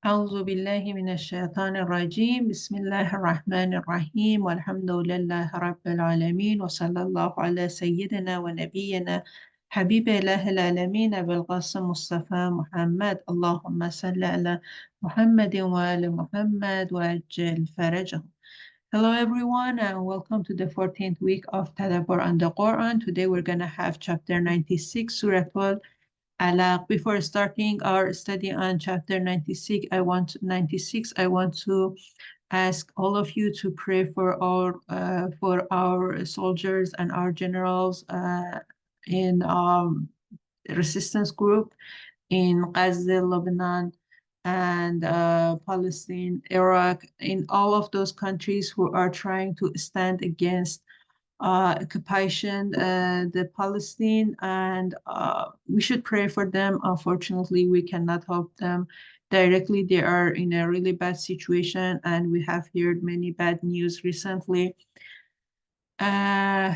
أعوذ بالله من الشيطان الرجيم بسم الله الرحمن الرحيم والحمد لله رب العالمين وصلى الله على سيدنا ونبينا حبيب إله العالمين أبي القاسم مصطفى محمد اللهم صل على محمد وآل محمد وعجل فرجهم. Hello everyone and welcome to the 14th week of Tadabbur on the Quran. Today we're going to have chapter 96 Surah Al'Alaq. Before starting our study on chapter 96, I want to ask all of you to pray for our soldiers and our generals in resistance group in Gaza, Lebanon, and Palestine, Iraq, in all of those countries who are trying to stand against occupation, the Palestine, and we should pray for them. Unfortunately, we cannot help them directly. They are in a really bad situation, and we have heard many bad news recently. I'm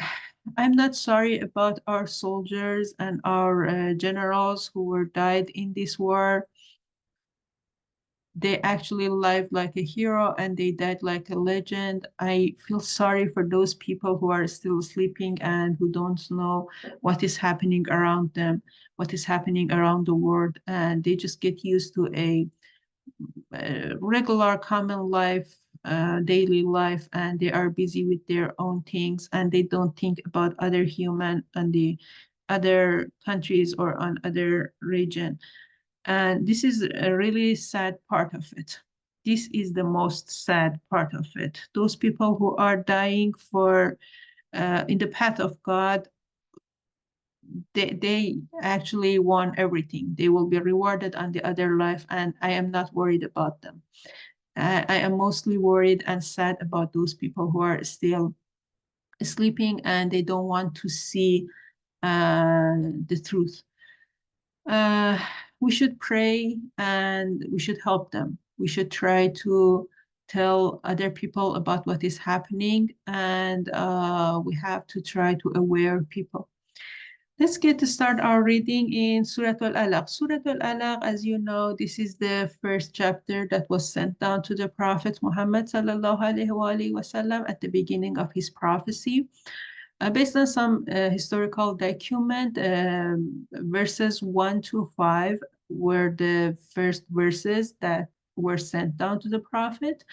not sorry about our soldiers and our generals who were died in this war. They actually lived like a hero and they died like a legend. I feel sorry for those people who are still sleeping and who don't know what is happening around them, what is happening around the world, and they just get used to a regular common life, daily life, and they are busy with their own things and they don't think about other human and the other countries or on other region. And this is a really sad part of it. This is the most sad part of it. Those people who are dying for in the path of God, they actually won everything. They will be rewarded on the other life, and I am not worried about them. I am mostly worried and sad about those people who are still sleeping and they don't want to see the truth. We should pray and we should help them. We should try to tell other people about what is happening, and we have to try to aware people. Let's get to start our reading in Surah Al-Alaq. Surah Al-Alaq, as you know, this is the first chapter that was sent down to the Prophet Muhammad sallallahu alaihi wasallam at the beginning of his prophecy. Based on some historical document, verses 1 to 5 were the first verses that were sent down to the Prophet.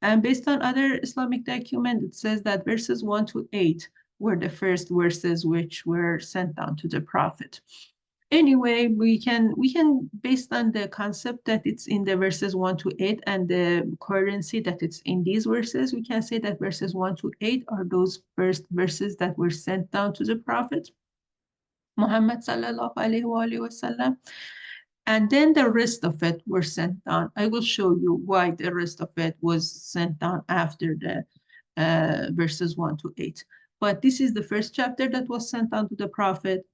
And based on other Islamic document, it says that verses 1 to 8 were the first verses which were sent down to the Prophet. Anyway, we can based on the concept that it's in the verses 1 to 8 and the currency that it's in these verses, we can say that verses 1 to 8 are those first verses that were sent down to the Prophet Muhammad sallallahu alaihi wasallam. And then the rest of it were sent down. I will show you why the rest of it was sent down after the verses 1 to 8. But this is the first chapter that was sent down to the Prophet.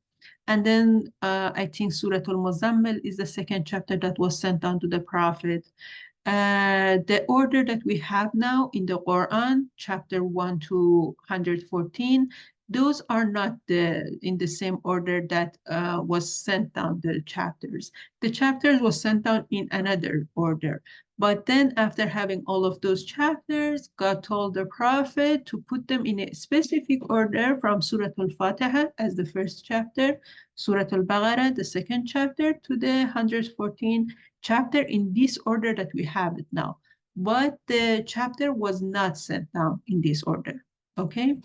And then I think Surah Al-Muzammil is the second chapter that was sent down to the Prophet. The order that we have now in the Quran, chapter 1 to 114, those are not in the same order that was sent down the chapters. The chapters was sent down in another order. But then after having all of those chapters, God told the Prophet to put them in a specific order from Surah Al-Fatiha as the first chapter, Surah Al-Baqarah, the second chapter, to the 114th chapter in this order that we have it now. But the chapter was not sent down in this order, okay?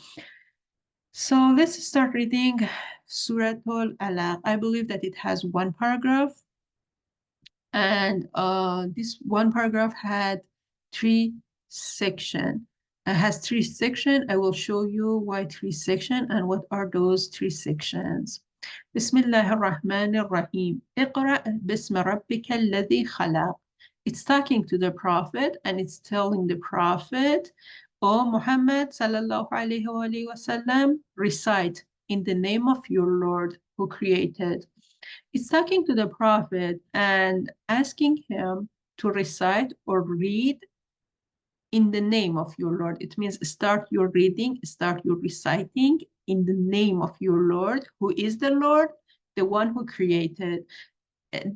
So let's start reading Surah Al-Alaq. I believe that it has one paragraph. And this one paragraph had three sections. It has three sections. I will show you why three sections and what are those three sections. Bismillah ar-Rahman ar-Rahim. Iqra' bismi rabbika alladhi khalaq. It's talking to the Prophet and it's telling the Prophet, O Muhammad sallallahu alayhi wa sallam, recite in the name of your Lord who created. It's talking to the Prophet and asking him to recite or read in the name of your Lord. It means start your reading, start your reciting in the name of your Lord. Who is the Lord? The one who created.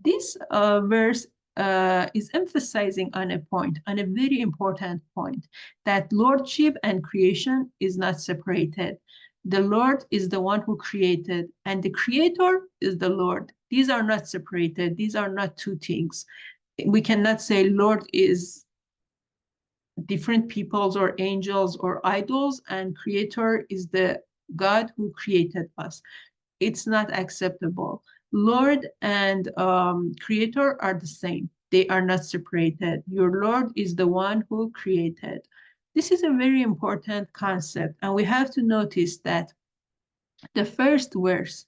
This verse is emphasizing on a point, on a very important point, that lordship and creation is not separated. The Lord is the one who created, and the creator is the Lord. These are not separated. These are not two things. We cannot say Lord is different peoples or angels or idols, and creator is the God who created us. It's not acceptable. Lord and creator are the same. They are not separated. Your Lord is the one who created. This is a very important concept, and we have to notice that the first verse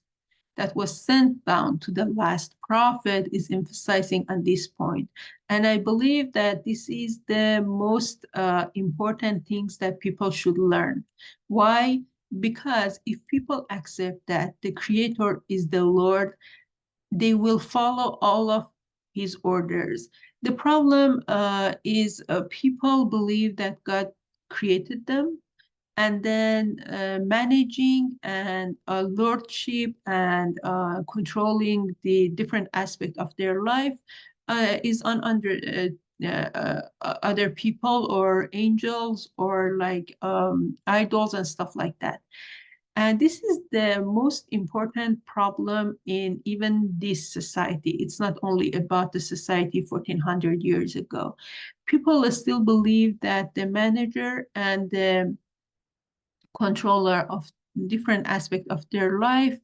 that was sent down to the last prophet is emphasizing on this point. And I believe that this is the most important things that people should learn. Why? Because if people accept that the Creator is the Lord, they will follow all of his orders. The problem is people believe that God created them, and then managing and lordship and controlling the different aspect of their life is on under other people or angels or like idols and stuff like that. And this is the most important problem in even this society. It's not only about the society 1400 years ago. People still believe that the manager and the controller of different aspects of their life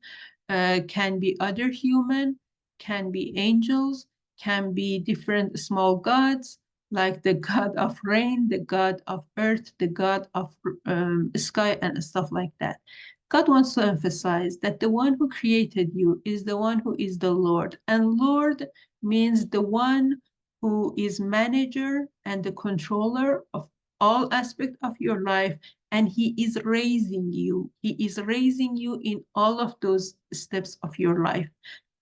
can be other human, can be angels, can be different small gods, like the god of rain, the god of earth, the god of sky, and stuff like that. God wants to emphasize that the one who created you is the one who is the Lord. And Lord means the one who is manager and the controller of all aspects of your life, and he is raising you. He is raising you in all of those steps of your life,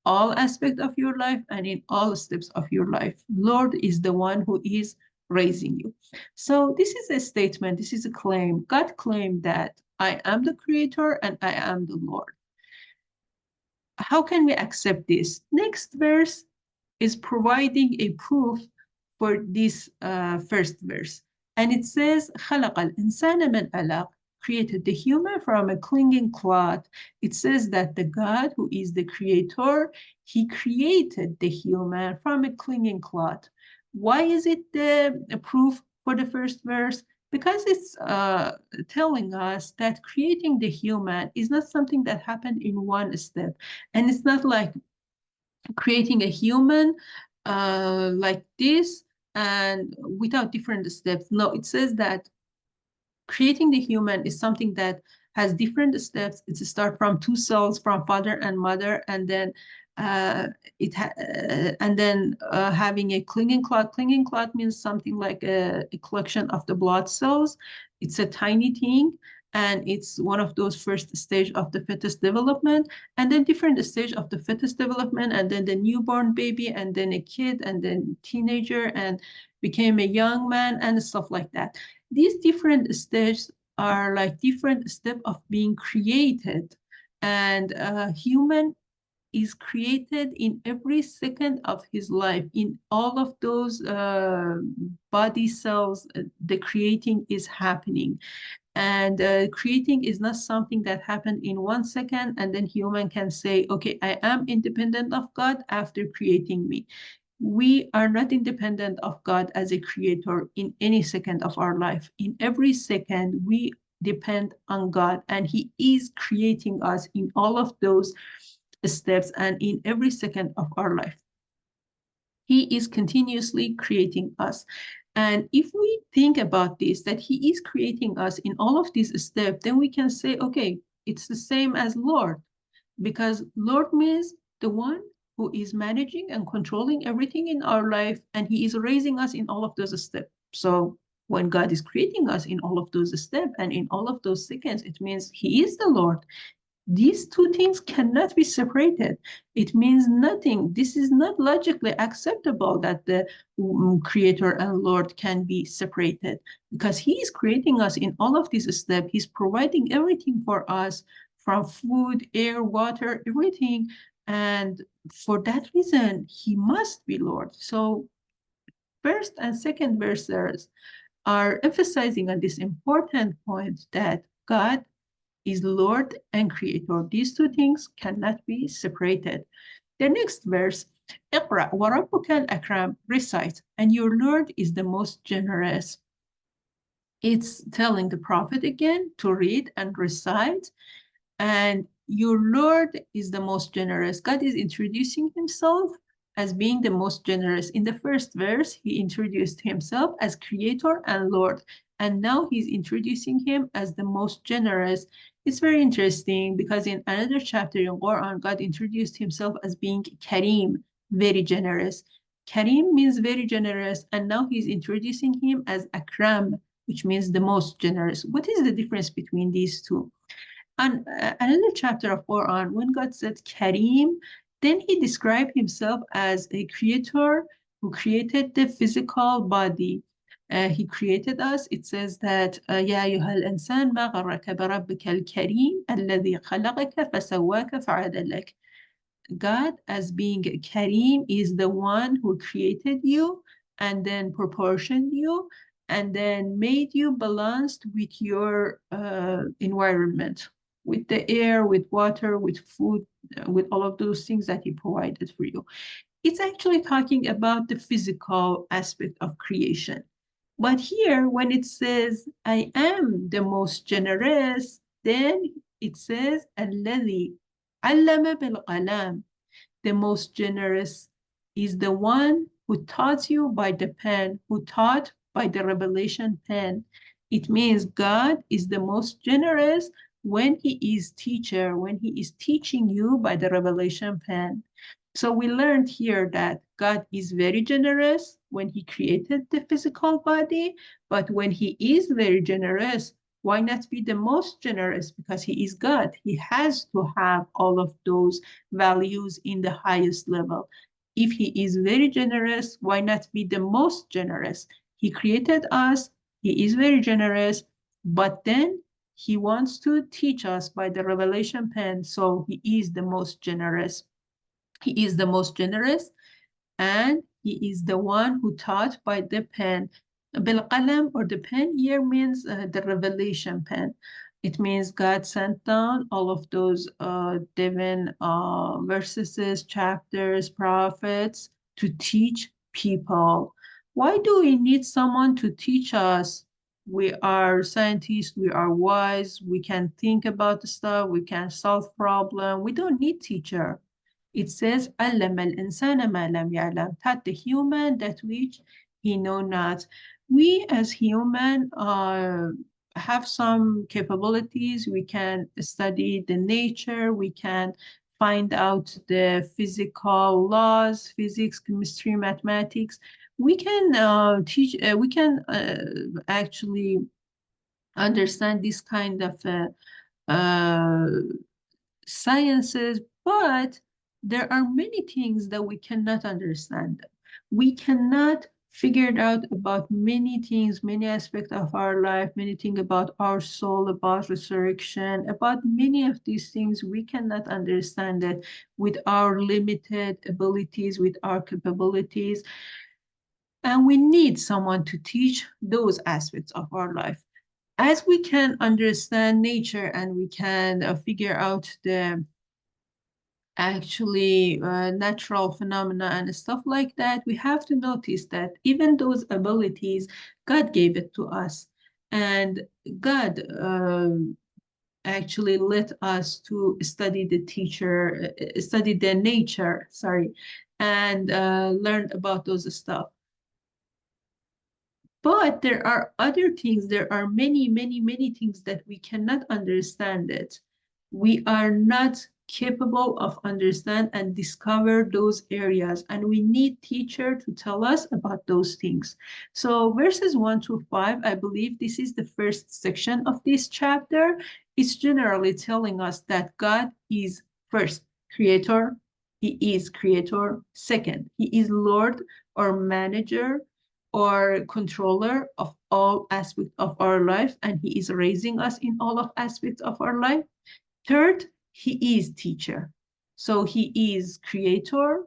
all aspects of your life, and in all steps of your life. Lord is the one who is raising you. So this is a statement, this is a claim. God claimed that I am the creator and I am the Lord. How can we accept this? Next verse is providing a proof for this first verse. And it says, خَلَقَ الْإِنسَانَ مِنْ عَلَقٍ, created the human from a clinging cloth. It says that the God who is the creator, he created the human from a clinging cloth. Why is it the proof for the first verse? Because it's telling us that creating the human is not something that happened in one step. And it's not like creating a human like this and without different steps. No, it says that creating the human is something that has different steps. It's a start from two cells, from father and mother, and then having a clinging clot. Clinging clot means something like a collection of the blood cells. It's a tiny thing, and it's one of those first stage of the fetus development, and then different stage of the fetus development, and then the newborn baby, and then a kid, and then teenager, and became a young man, and stuff like that. These different stages are like different steps of being created, and human is created in every second of his life. In all of those body cells, the creating is happening. And creating is not something that happened in 1 second and then human can say, okay, I am independent of God after creating me. We are not independent of God as a creator in any second of our life. In every second, we depend on God, and he is creating us in all of those steps and in every second of our life. He is continuously creating us. And if we think about this, that he is creating us in all of these steps, then we can say, okay, it's the same as Lord, because Lord means the one who is managing and controlling everything in our life, and he is raising us in all of those steps. So when God is creating us in all of those steps and in all of those seconds, it means he is the Lord. These two things cannot be separated. It means nothing. This is not logically acceptable that the creator and Lord can be separated, because he is creating us in all of these steps. He's providing everything for us, from food, air, water, everything. And for that reason, he must be Lord. So first and second verses are emphasizing on this important point that God is Lord and Creator. These two things cannot be separated. The next verse, اقرأ وربك الأكرم, recite, and your Lord is the most generous. It's telling the prophet again to read and recite, and your Lord is the most generous. God is introducing himself as being the most generous. In the first verse, he introduced himself as creator and Lord, and now he's introducing him as the most generous. It's very interesting because in another chapter in Quran, God introduced himself as being Kareem, very generous. Kareem means very generous, and now he's introducing him as Akram, which means the most generous. What is the difference between these two? And another chapter of Quran, when God said Kareem, then he described himself as a creator who created the physical body. He created us. It says that يا أيها الإنسان ما غرك بربك الكريم الذي خلقك فسواك فعدلك. God, as being Kareem, is the one who created you and then proportioned you and then made you balanced with your environment, with the air, with water, with food, with all of those things that he provided for you. It's actually talking about the physical aspect of creation. But here, when it says, I am the most generous, then it says, الذي علم بالقلم. The most generous is the one who taught you by the pen, who taught by the revelation pen. It means God is the most generous when he is teacher, when he is teaching you by the revelation pen. So we learned here that God is very generous when he created the physical body, but when he is very generous, why not be the most generous? Because he is God. He has to have all of those values in the highest level. If he is very generous, why not be the most generous? He created us, he is very generous, but then he wants to teach us by the revelation pen, so he is the most generous. He is the most generous, and he is the one who taught by the pen. بالقلم, or the pen here, means the revelation pen. It means God sent down all of those divine verses, chapters, prophets to teach people. Why do we need someone to teach us? We are scientists, we are wise, we can think about the stuff, we can solve problems. We don't need teacher. It says, علم الإنسان ما لم يعلم, taught the human that which he know not. We as human have some capabilities. We can study the nature. We can find out the physical laws, physics, chemistry, mathematics. We can teach. We can actually understand this kind of sciences, but there are many things that we cannot understand. We cannot figure it out about many things, many aspects of our life, many things about our soul, about resurrection, about many of these things. We cannot understand it with our limited abilities, with our capabilities. And we need someone to teach those aspects of our life. As we can understand nature and we can figure out the actually natural phenomena and stuff like that, we have to notice that even those abilities, God gave it to us. And God actually let us to study study the nature, sorry, and learn about those stuff. But there are other things, there are many, many, many things that we cannot understand it. We are not capable of understand and discover those areas, and we need teacher to tell us about those things. So verses 1 to 5, I believe this is the first section of this chapter. It's generally telling us that God is first creator, he is creator. Second, he is Lord or manager or controller of all aspects of our life, and he is raising us in all of aspects of our life. Third, he is teacher. So he is creator,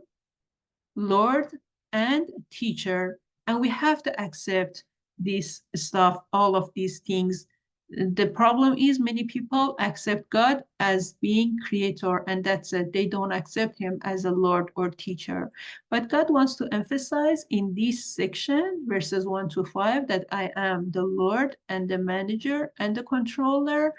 Lord, and teacher. And we have to accept this stuff, all of these things. The problem is many people accept God as being creator, and that's it. They don't accept him as a Lord or teacher. But God wants to emphasize in this section, verses 1 to 5, that I am the Lord and the manager and the controller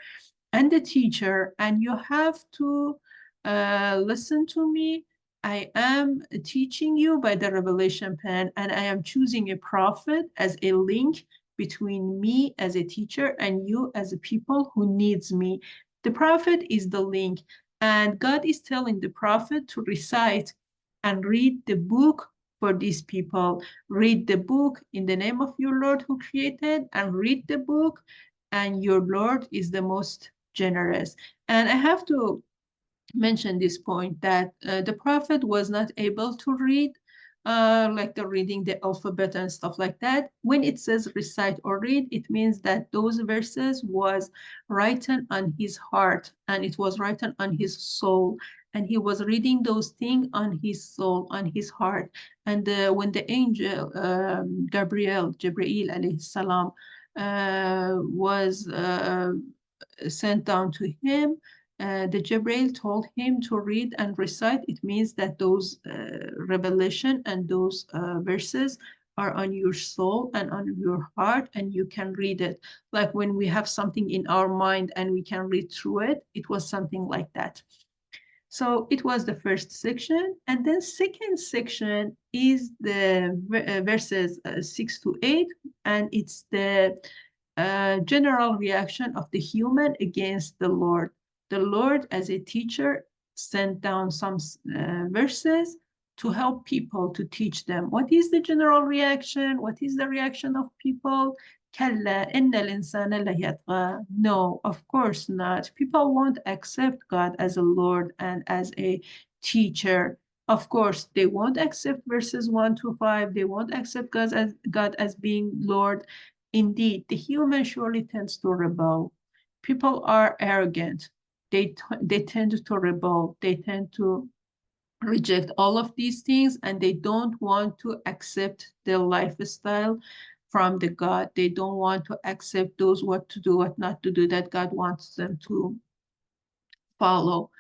and the teacher, and you have to listen to me. I am teaching you by the revelation pen, and I am choosing a prophet as a link between me as a teacher and you as a people who needs me. The prophet is the link, and God is telling the prophet to recite and read the book for these people. Read the book in the name of your Lord who created, and read the book, and your Lord is the most generous. And I have to mention this point that the prophet was not able to read like the reading the alphabet and stuff like that. When it says recite or read, it means that those verses was written on his heart, and it was written on his soul, and he was reading those things on his soul, on his heart. And when the angel Jibreel alayhi salam was sent down to him, the Jibreel told him to read and recite. It means that those revelation and those verses are on your soul and on your heart, and you can read it. Like when we have something in our mind and we can read through it, it was something like that. So it was the first section, and then second section is the verses 6 to 8, and it's the general reaction of the human against the Lord. The Lord, as a teacher, sent down some verses to help people, to teach them. What is the general reaction? What is the reaction of people? No, of course not. People won't accept God as a Lord and as a teacher. Of course, they won't accept verses 1 to 5. They won't accept God as being Lord. Indeed, the human surely tends to rebel. People are arrogant. They tend to rebel. They tend to reject all of these things, and they don't want to accept their lifestyle from the God. They don't want to accept those what to do, what not to do that God wants them to follow.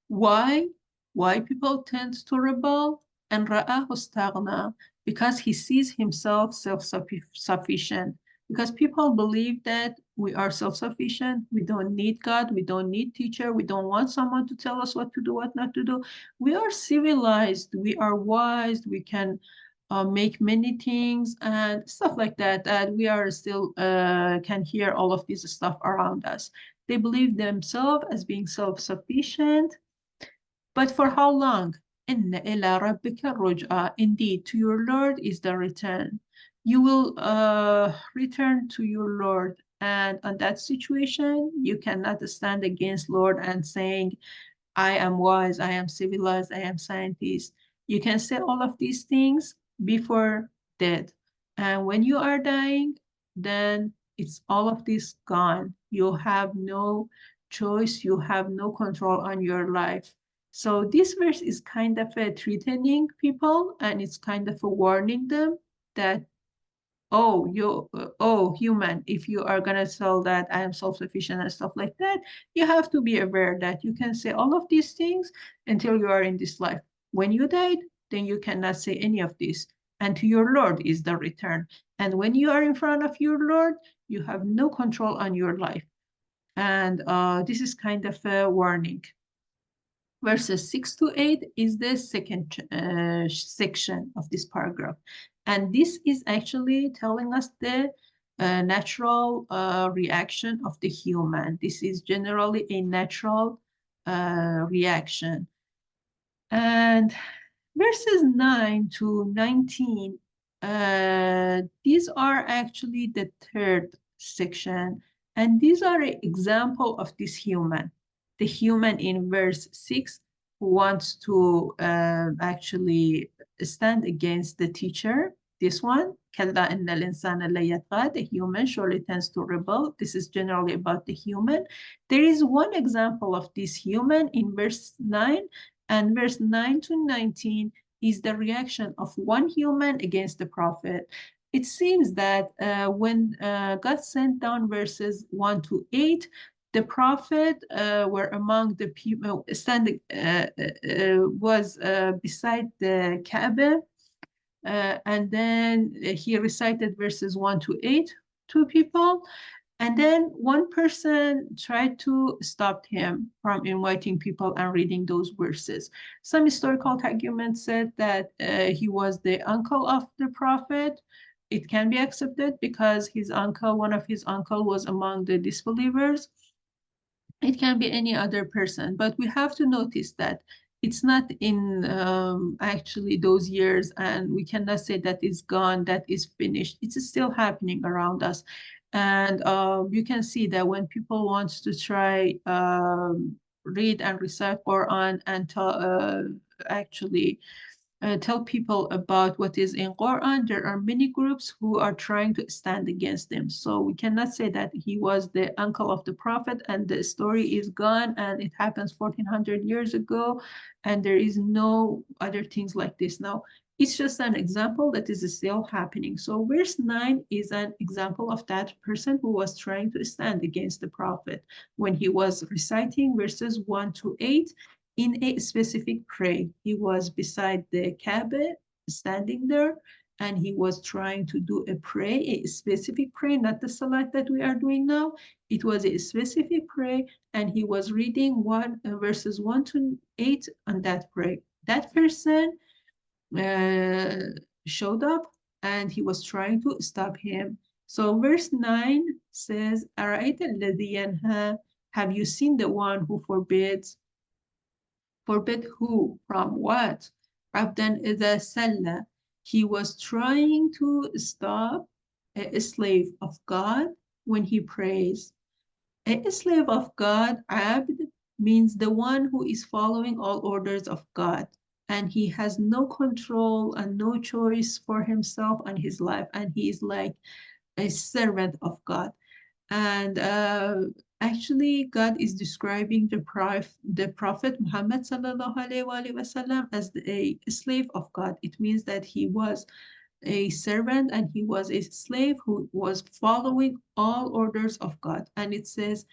Why? Why people tend to rebel? And رآه استغنى, because he sees himself self-sufficient. Because people believe that we are self-sufficient, we don't need God, we don't need teacher, we don't want someone to tell us what to do, what not to do. We are civilized, we are wise, we can make many things and stuff like that, that we are still can hear all of this stuff around us. They believe themselves as being self-sufficient, but for how long? إِنَّ إِلَى رَبِّكَ الرُّجْعَى. Indeed, to your Lord is the return. You will return to your Lord, and on that situation, you cannot stand against Lord and saying, I am wise, I am civilized, I am scientist. You can say all of these things before death. And when you are dying, then it's all of this gone. You have no choice, you have no control on your life. So this verse is kind of threatening people, and it's kind of warning them that, oh human, if you are gonna tell that I am self-sufficient and stuff like that, you have to be aware that you can say all of these things until you are in this life. When you died, then you cannot say any of this, and to your Lord is the return. And when you are in front of your Lord, you have no control on your life. And this is kind of a warning. Verses 6 to 8 is the second section of this paragraph. And this is actually telling us the natural reaction of the human. This is generally a natural reaction. And verses 9 to 19, these are actually the third section. And these are an example of this human. The human in verse 6 who wants to actually stand against the teacher. This one, كَلَّا إِنَّ الْإِنسَانَ لَيَطْغَى, the human surely tends to rebel. This is generally about the human. There is one example of this human in verse 9, And verse 9 to 19 is the reaction of one human against the prophet. It seems that when God sent down verses 1 to 8, the prophet were among the people standing, was beside the Kaaba, and then he recited verses 1 to 8 to people. And then one person tried to stop him from inviting people and reading those verses. Some historical arguments said that he was the uncle of the prophet. It can be accepted because his uncle, one of his uncle, was among the disbelievers. It can be any other person, but we have to notice that it's not in actually those years, and we cannot say that it's gone, that is finished. It's still happening around us. And you can see that when people want to try read and recite Quran and actually tell people about what is in Quran, there are many groups who are trying to stand against them. So we cannot say that he was the uncle of the prophet and the story is gone and it happens 1400 years ago and there is no other things like this now. It's just an example that is still happening. So verse 9 is an example of that person who was trying to stand against the prophet when he was reciting verses 1 to 8 in a specific prayer. He was beside the Kaaba, standing there, and he was trying to do a prayer, a specific prayer, not the salat that we are doing now. It was a specific prayer, and he was reading verses 1 to 8 on that prayer. That person uh, showed up, and he was trying to stop him. So verse 9 says, أَرَأَيْتَ الَّذِي يَنْهَى, have you seen the one who forbids? Forbid who? From what? Abdan إذا سلّى. He was trying to stop a slave of God when he prays. A slave of God, Abd, means the one who is following all orders of God. And he has no control and no choice for himself and his life. And he is like a servant of God. And actually, God is describing the Prophet Muhammad sallallahu alaihi wasallam as a slave of God. It means that he was a servant and he was a slave who was following all orders of God. And it says,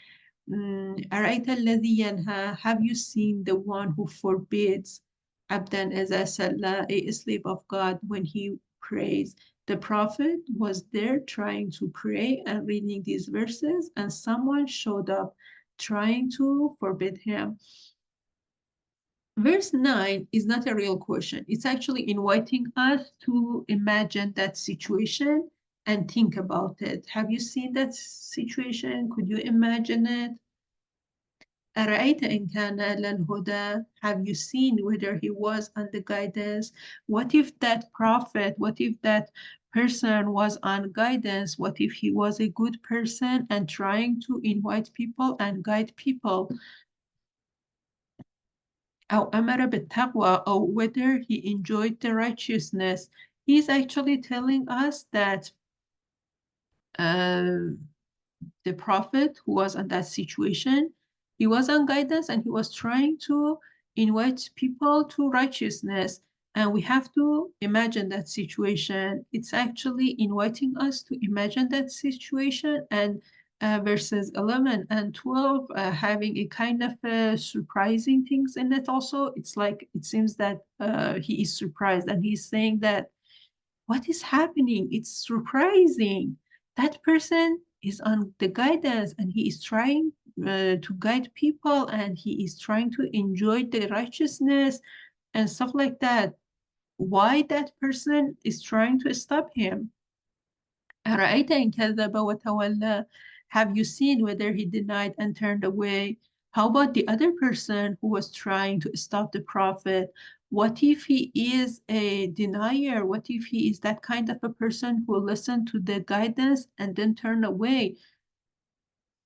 أَرَأَيْتَ الَّذِي يَنْهَى, have you seen the one who forbids abdan as a slave of God when he prays? The prophet was there trying to pray and reading these verses, and someone showed up trying to forbid him. Verse 9 is not a real question. It's actually inviting us to imagine that situation and think about it. Have you seen that situation? Could you imagine it? أرأيت إن كان على الهدى, have you seen whether he was on the guidance? What if that prophet, what if that person was on guidance? What if he was a good person and trying to invite people and guide people? أو أمر بالتقوى, or whether he enjoyed the righteousness. He's actually telling us that uh, the prophet who was in that situation, he was on guidance and he was trying to invite people to righteousness. And we have to imagine that situation. It's actually inviting us to imagine that situation. And verses 11 and 12 having a kind of surprising things in it also. It's like, it seems that he is surprised and he's saying that what is happening? It's surprising. That person is on the guidance and he is trying to guide people and he is trying to enjoy the righteousness and stuff like that. Why that person is trying to stop him? أرأيت إن كذب وتولى, have you seen whether he denied and turned away? How about the other person who was trying to stop the prophet? What if he is a denier? What if he is that kind of a person who listened to the guidance and then turned away?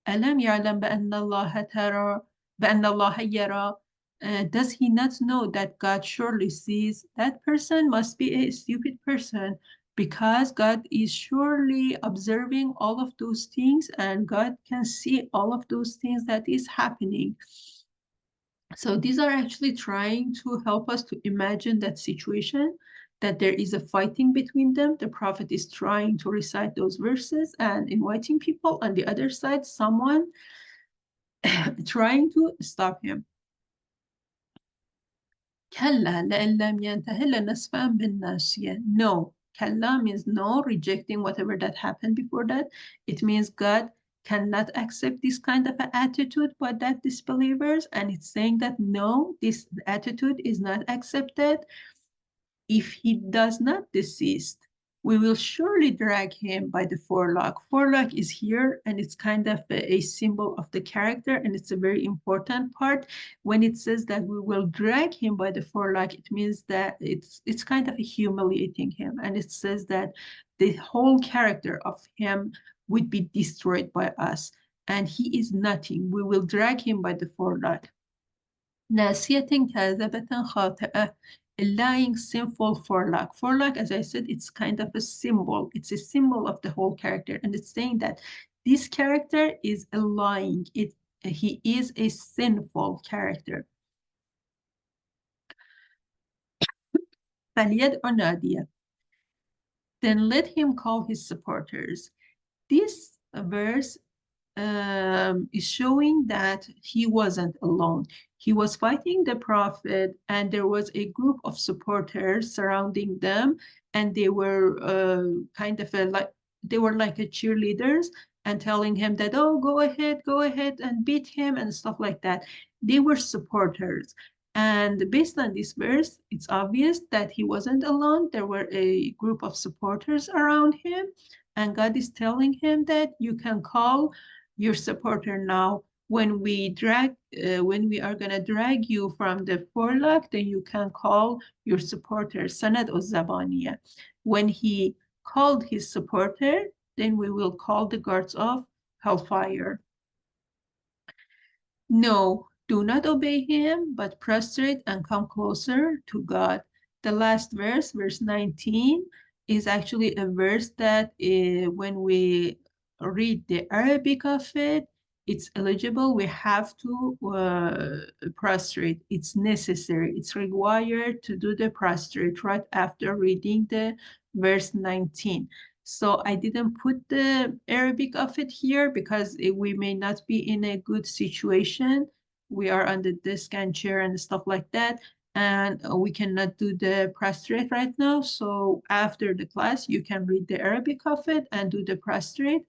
ألم يعلم بأن الله ترى بأن الله يرى. Does he not know that God surely sees? That person must be a stupid person because God is surely observing all of those things and God can see all of those things that is happening. So these are actually trying to help us to imagine that situation, that there is a fighting between them. The Prophet is trying to recite those verses and inviting people. On the other side, someone trying to stop him. كلا لئن لم ينته لنسفعا بالناصية. No. Kalla means no, rejecting whatever that happened before that. It means God cannot accept this kind of an attitude by that disbelievers, and it's saying that no, this attitude is not accepted. If he does not desist, we will surely drag him by the forelock. Forelock is here, and it's kind of a symbol of the character, and it's a very important part. When it says that we will drag him by the forelock, it means that it's kind of humiliating him, and it says that the whole character of him would be destroyed by us, and he is nothing. We will drag him by the forelock. ناسية كاذبة خاطئة, a lying, sinful forelock. Forelock, as I said, it's kind of a symbol. It's a symbol of the whole character. And it's saying that this character is a lying. He is a sinful character. فليدع نادية. Then let him call his supporters. This verse is showing that he wasn't alone. He was fighting the Prophet, and there was a group of supporters surrounding them, and they were kind of they were like a cheerleaders and telling him that, oh, go ahead and beat him and stuff like that. They were supporters. And based on this verse, it's obvious that he wasn't alone. There were a group of supporters around him, and God is telling him that you can call your supporter now. When we are gonna drag you from the forelock, then you can call your supporter. Sanad Zabaniya. When he called his supporter, then we will call the guards of hellfire. No, do not obey him, but prostrate and come closer to God. The last verse, verse 19, is actually a verse that when we read the Arabic of it, it's eligible. We have to prostrate. It's necessary. It's required to do the prostrate right after reading the verse 19. So I didn't put the Arabic of it here because we may not be in a good situation. We are on the desk and chair and stuff like that, and we cannot do the prostrate right now. So after the class, you can read the Arabic of it and do the prostrate.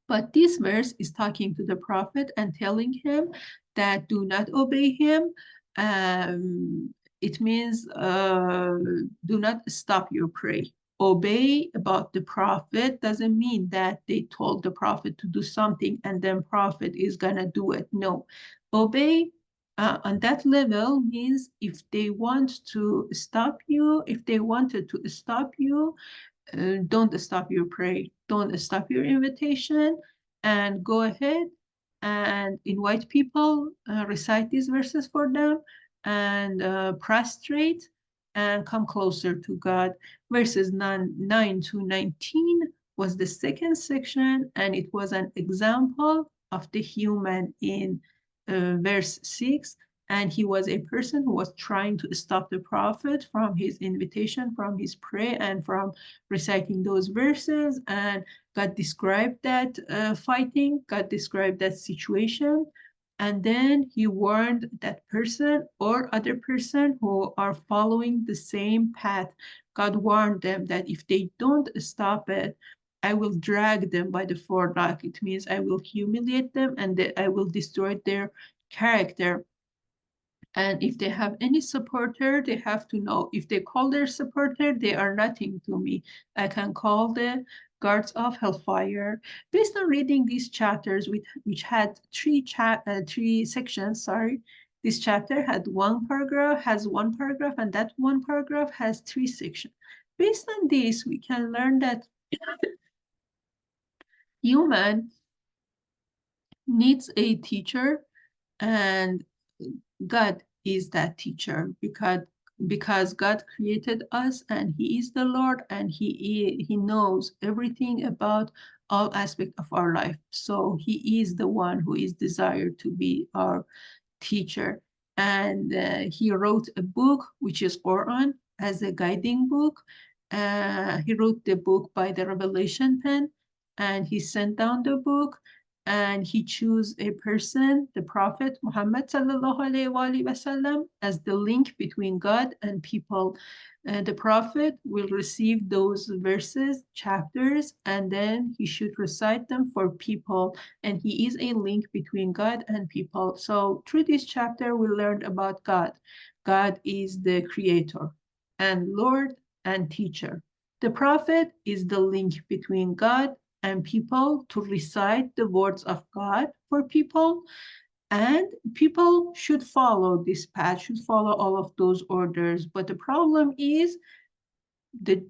But this verse is talking to the Prophet and telling him that do not obey him. It means do not stop your prayer. Obey about the Prophet doesn't mean that they told the Prophet to do something and then Prophet is gonna do it. No, obey on that level means if they want to stop you, if they wanted to stop you, don't stop your prayer, don't stop your invitation, and go ahead and invite people, recite these verses for them, and prostrate and come closer to God. Verses 9 to 19 was the second section, and it was an example of the human in verse 6. And he was a person who was trying to stop the Prophet from his invitation, from his prayer, and from reciting those verses. And God described that fighting, God described that situation. And then he warned that person or other person who are following the same path. God warned them that if they don't stop it, I will drag them by the forelock. It means I will humiliate them and that I will destroy their character. And if they have any supporter, they have to know if they call their supporter, they are nothing to me. I can call the guards of hellfire. Based on reading these chapters, which had three sections, sorry, this chapter had has one paragraph, and that one paragraph has three sections. Based on this, we can learn that human needs a teacher, and God is that teacher because God created us and he is the Lord and he knows everything about all aspects of our life. So he is the one who is desired to be our teacher. And he wrote a book, which is Qur'an, as a guiding book. He wrote the book by the revelation pen, and he sent down the book, and he chose a person, the Prophet Muhammad sallallahu alaihi wasallam, as the link between God and people. The Prophet will receive those verses, chapters, and then he should recite them for people. And he is a link between God and people. So through this chapter, we learned about God. God is the creator and Lord and teacher. The Prophet is the link between God and people to recite the words of God for people. And people should follow this path, should follow all of those orders. But the problem is the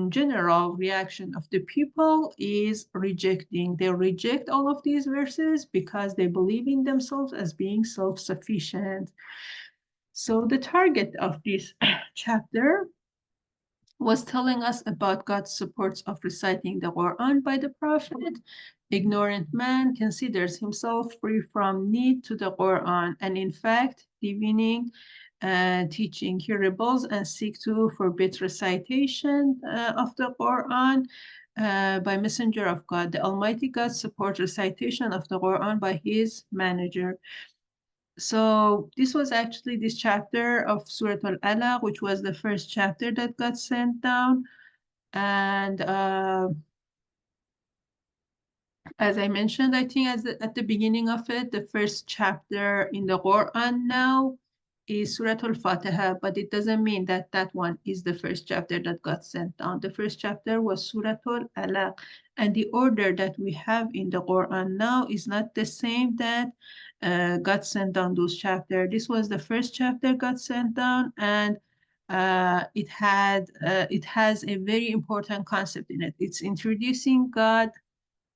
general reaction of the people is rejecting. They reject all of these verses because they believe in themselves as being self-sufficient. So the target of this chapter was telling us about God's supports of reciting the Quran by the Prophet. Ignorant man considers himself free from need to the Quran, and in fact, divining teaching, he rebels and seeks to forbid recitation of the Quran by messenger of God. The Almighty God supports recitation of the Quran by his manager. So this was actually this chapter of Surah Al-Alaq, which was the first chapter that got sent down. And as I mentioned, I think at the beginning of it, the first chapter in the Quran now is Surah Al-Fatiha, but it doesn't mean that that one is the first chapter that got sent down. The first chapter was Surah Al-Alaq, and the order that we have in the Quran now is not the same that got sent down those chapters. This was the first chapter got sent down, and it has a very important concept in it. It's introducing God,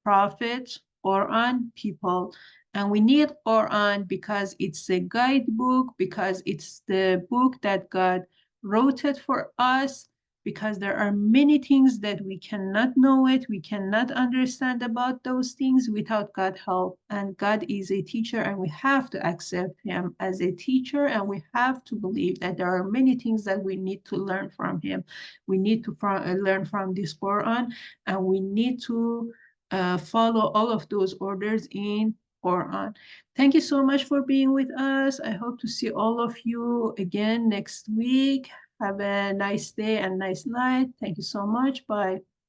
prophets, Quran, people. And we need Quran because it's a guidebook, because it's the book that God wrote it for us, because there are many things that we cannot know it, we cannot understand about those things without God's help. And God is a teacher, and we have to accept him as a teacher, and we have to believe that there are many things that we need to learn from him. We need to learn from this Quran, and we need to follow all of those orders in Quran. Thank you so much for being with us. I hope to see all of you again next week. Have a nice day and nice night. Thank you so much. Bye.